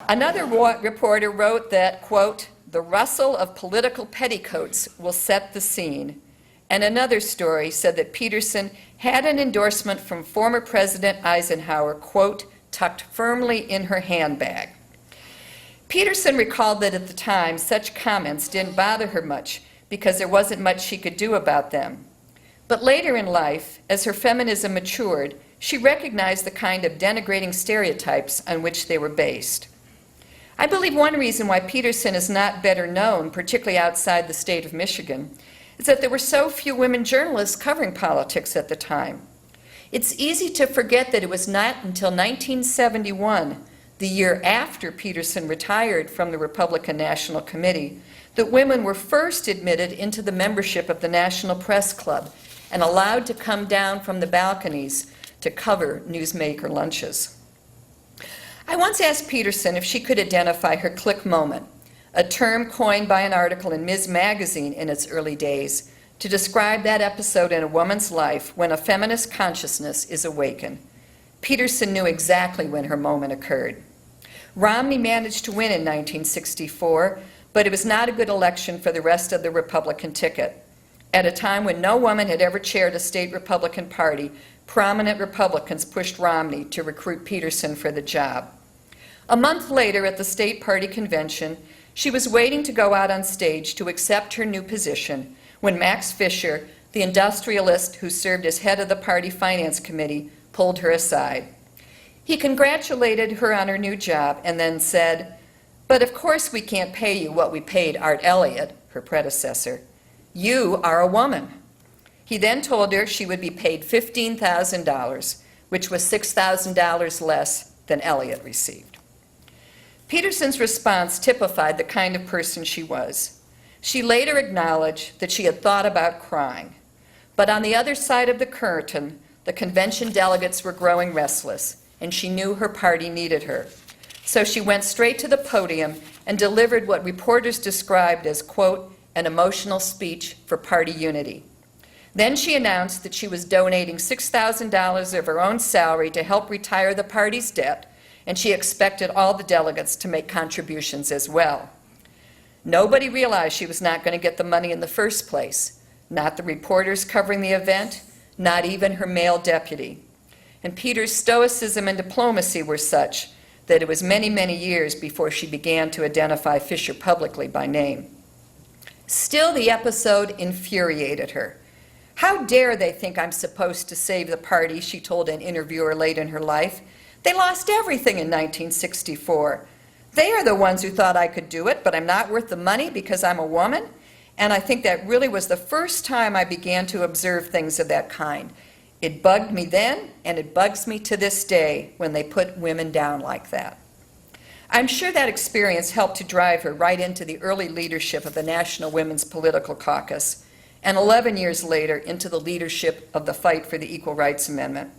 Another reporter wrote that, quote, "the rustle of political petticoats will set the scene." And another story said that Peterson had an endorsement from former President Eisenhower, quote, tucked firmly in her handbag. Peterson recalled that at the time, such comments didn't bother her much because there wasn't much she could do about them. But later in life, as her feminism matured, she recognized the kind of denigrating stereotypes on which they were based. I believe one reason why Peterson is not better known, particularly outside the state of Michigan, is that there were so few women journalists covering politics at the time. It's easy to forget that it was not until 1971, the year after Peterson retired from the Republican National Committee, that women were first admitted into the membership of the National Press Club and allowed to come down from the balconies to cover newsmaker lunches. I once asked Peterson if she could identify her click moment, a term coined by an article in Ms. Magazine in its early days, to describe that episode in a woman's life when a feminist consciousness is awakened. Peterson knew exactly when her moment occurred. Romney managed to win in 1964, but it was not a good election for the rest of the Republican ticket. At a time when no woman had ever chaired a state Republican party, prominent Republicans pushed Romney to recruit Peterson for the job. A month later, at the state party convention, she was waiting to go out on stage to accept her new position when Max Fisher, the industrialist who served as head of the party finance committee, pulled her aside. He congratulated her on her new job and then said, "But of course we can't pay you what we paid Art Elliott," her predecessor. "You are a woman." He then told her she would be paid $15,000, which was $6,000 less than Elliott received. Peterson's response typified the kind of person she was. She later acknowledged that she had thought about crying. But on the other side of the curtain, the convention delegates were growing restless, and she knew her party needed her. So she went straight to the podium and delivered what reporters described as, quote, an emotional speech for party unity. Then she announced that she was donating $6,000 of her own salary to help retire the party's debt, and she expected all the delegates to make contributions as well. Nobody realized she was not going to get the money in the first place, not the reporters covering the event, not even her male deputy. And Peter's stoicism and diplomacy were such that it was many, many years before she began to identify Fisher publicly by name. Still, the episode infuriated her. "How dare they think I'm supposed to save the party," she told an interviewer late in her life. "They lost everything in 1964. They are the ones who thought I could do it, but I'm not worth the money because I'm a woman." And I think that really was the first time I began to observe things of that kind. It bugged me then, and it bugs me to this day when they put women down like that. I'm sure that experience helped to drive her right into the early leadership of the National Women's Political Caucus, and 11 years later into the leadership of the fight for the Equal Rights Amendment.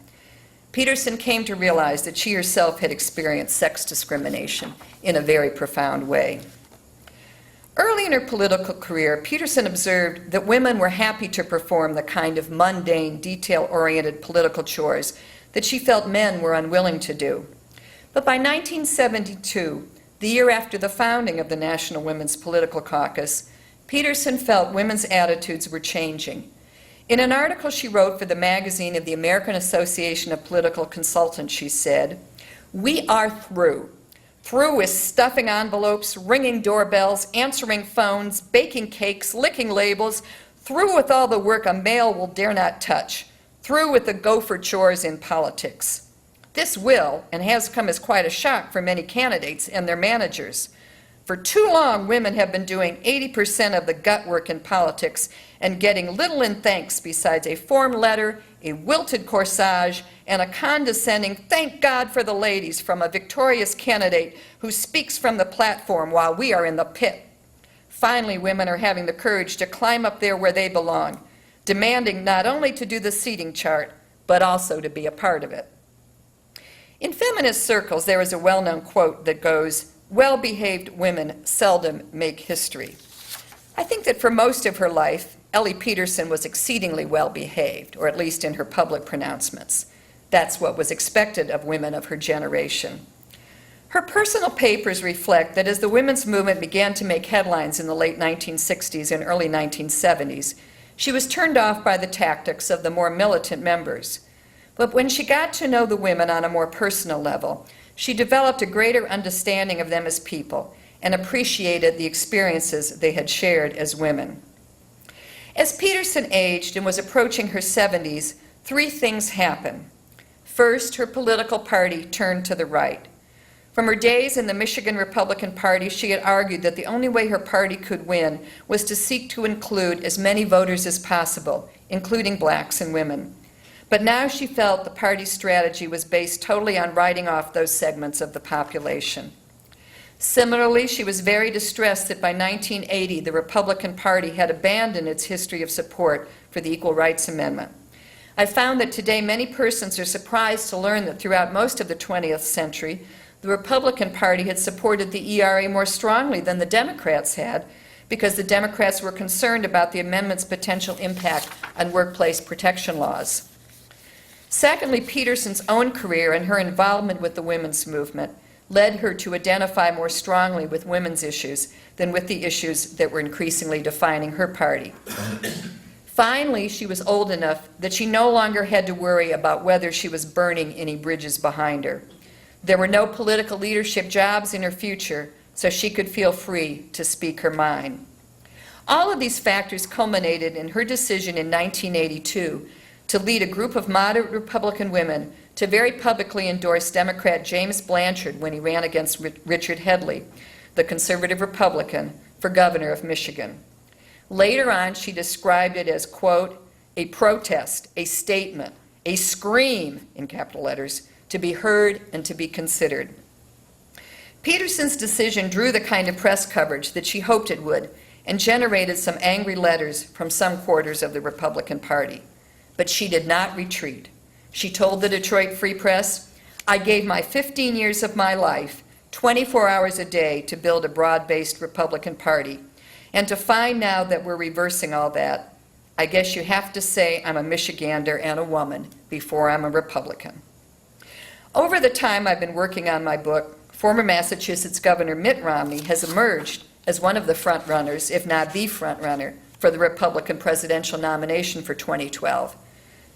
Peterson came to realize that she herself had experienced sex discrimination in a very profound way. Early in her political career, Peterson observed that women were happy to perform the kind of mundane, detail-oriented political chores that she felt men were unwilling to do. But by 1972, the year after the founding of the National Women's Political Caucus, Peterson felt women's attitudes were changing. In an article she wrote for the magazine of the American Association of Political Consultants, she said, "We are through. Through with stuffing envelopes, ringing doorbells, answering phones, baking cakes, licking labels, through with all the work a male will dare not touch, through with the gopher chores in politics." This will and has come as quite a shock for many candidates and their managers. For too long, women have been doing 80% of the gut work in politics and getting little in thanks besides a form letter, a wilted corsage, and a condescending "thank God for the ladies" from a victorious candidate who speaks from the platform while we are in the pit. Finally, women are having the courage to climb up there where they belong, demanding not only to do the seating chart, but also to be a part of it. In feminist circles, there is a well-known quote that goes, "Well-behaved women seldom make history." I think that for most of her life, Elly Peterson was exceedingly well-behaved, or at least in her public pronouncements. That's what was expected of women of her generation. Her personal papers reflect that as the women's movement began to make headlines in the late 1960s and early 1970s, she was turned off by the tactics of the more militant members. But when she got to know the women on a more personal level, she developed a greater understanding of them as people and appreciated the experiences they had shared as women. As Peterson aged and was approaching her 70s, three things happened. First, her political party turned to the right. From her days in the Michigan Republican Party, she had argued that the only way her party could win was to seek to include as many voters as possible, including blacks and women. But now she felt the party's strategy was based totally on writing off those segments of the population. Similarly, she was very distressed that by 1980, the Republican Party had abandoned its history of support for the Equal Rights Amendment. I found that today many persons are surprised to learn that throughout most of the 20th century, the Republican Party had supported the ERA more strongly than the Democrats had, because the Democrats were concerned about the amendment's potential impact on workplace protection laws. Secondly, Peterson's own career and her involvement with the women's movement led her to identify more strongly with women's issues than with the issues that were increasingly defining her party. Finally, she was old enough that she no longer had to worry about whether she was burning any bridges behind her. There were no political leadership jobs in her future, so she could feel free to speak her mind. All of these factors culminated in her decision in 1982 to lead a group of moderate Republican women to very publicly endorse Democrat James Blanchard when he ran against Richard Headley, the conservative Republican, for governor of Michigan. Later on, she described it as, quote, a protest, a statement, a scream, in capital letters, to be heard and to be considered. Peterson's decision drew the kind of press coverage that she hoped it would and generated some angry letters from some quarters of the Republican Party. But she did not retreat. She told the Detroit Free Press, I gave my 15 years of my life, 24 hours a day, to build a broad-based Republican Party. And to find now that we're reversing all that, I guess you have to say I'm a Michigander and a woman before I'm a Republican. Over the time I've been working on my book, former Massachusetts Governor Mitt Romney has emerged as one of the front runners, if not the front runner, for the Republican presidential nomination for 2012.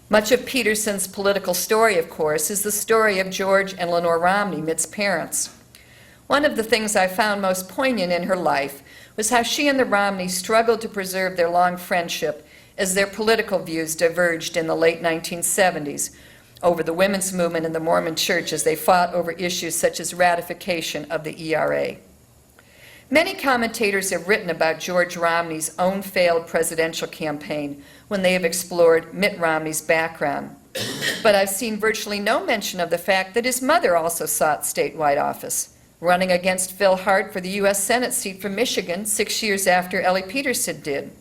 Much of Peterson's political story, of course, is the story of George and Lenore Romney, Mitt's parents. One of the things I found most poignant in her life was how she and the Romneys struggled to preserve their long friendship as their political views diverged in the late 1970s over the women's movement and the Mormon Church as they fought over issues such as ratification of the ERA. Many commentators have written about George Romney's own failed presidential campaign when they have explored Mitt Romney's background. But I've seen virtually no mention of the fact that his mother also sought statewide office, running against Phil Hart for the U.S. Senate seat from Michigan 6 years after Elly Peterson did.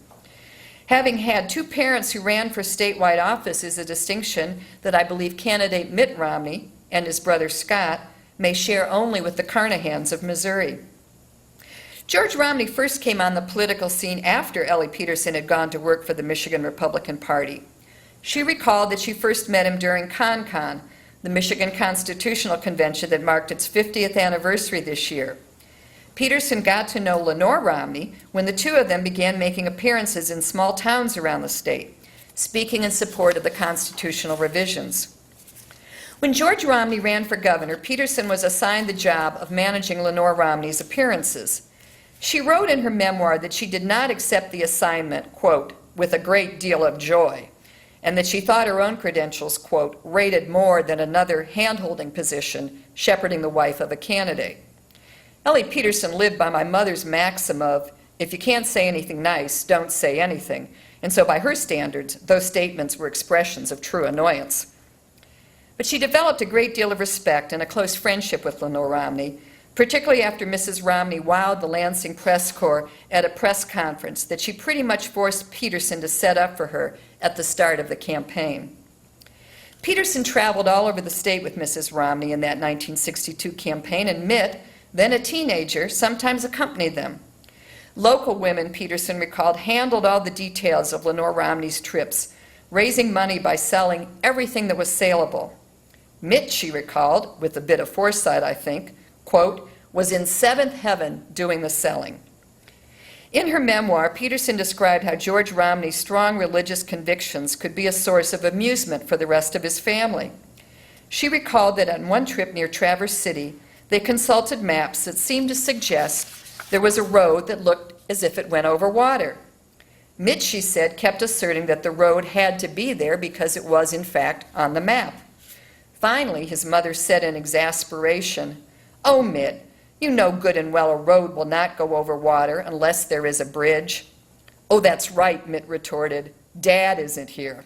Having had two parents who ran for statewide office is a distinction that I believe candidate Mitt Romney and his brother Scott may share only with the Carnahans of Missouri. George Romney first came on the political scene after Elly Peterson had gone to work for the Michigan Republican Party. She recalled that she first met him during ConCon, the Michigan Constitutional Convention that marked its 50th anniversary this year. Peterson got to know Lenore Romney when the two of them began making appearances in small towns around the state, speaking in support of the constitutional revisions. When George Romney ran for governor, Peterson was assigned the job of managing Lenore Romney's appearances. She wrote in her memoir that she did not accept the assignment, quote, with a great deal of joy, and that she thought her own credentials, quote, rated more than another hand-holding position, shepherding the wife of a candidate. Elly Peterson lived by my mother's maxim of, if you can't say anything nice, don't say anything. And so by her standards, those statements were expressions of true annoyance. But she developed a great deal of respect and a close friendship with Lenore Romney, particularly after Mrs. Romney wowed the Lansing Press Corps at a press conference that she pretty much forced Peterson to set up for her at the start of the campaign. Peterson traveled all over the state with Mrs. Romney in that 1962 campaign, and Mitt, then a teenager, sometimes accompanied them. Local women, Peterson recalled, handled all the details of Lenore Romney's trips, raising money by selling everything that was saleable. Mitt, she recalled, with a bit of foresight, I think, quote, was in seventh heaven doing the selling. In her memoir, Peterson described how George Romney's strong religious convictions could be a source of amusement for the rest of his family. She recalled that on one trip near Traverse City, they consulted maps that seemed to suggest there was a road that looked as if it went over water. Mitch, she said, kept asserting that the road had to be there because it was, in fact, on the map. Finally, his mother said in exasperation, "Oh, Mitt, you know good and well a road will not go over water unless there is a bridge." "Oh, that's right," Mitt retorted. "Dad isn't here."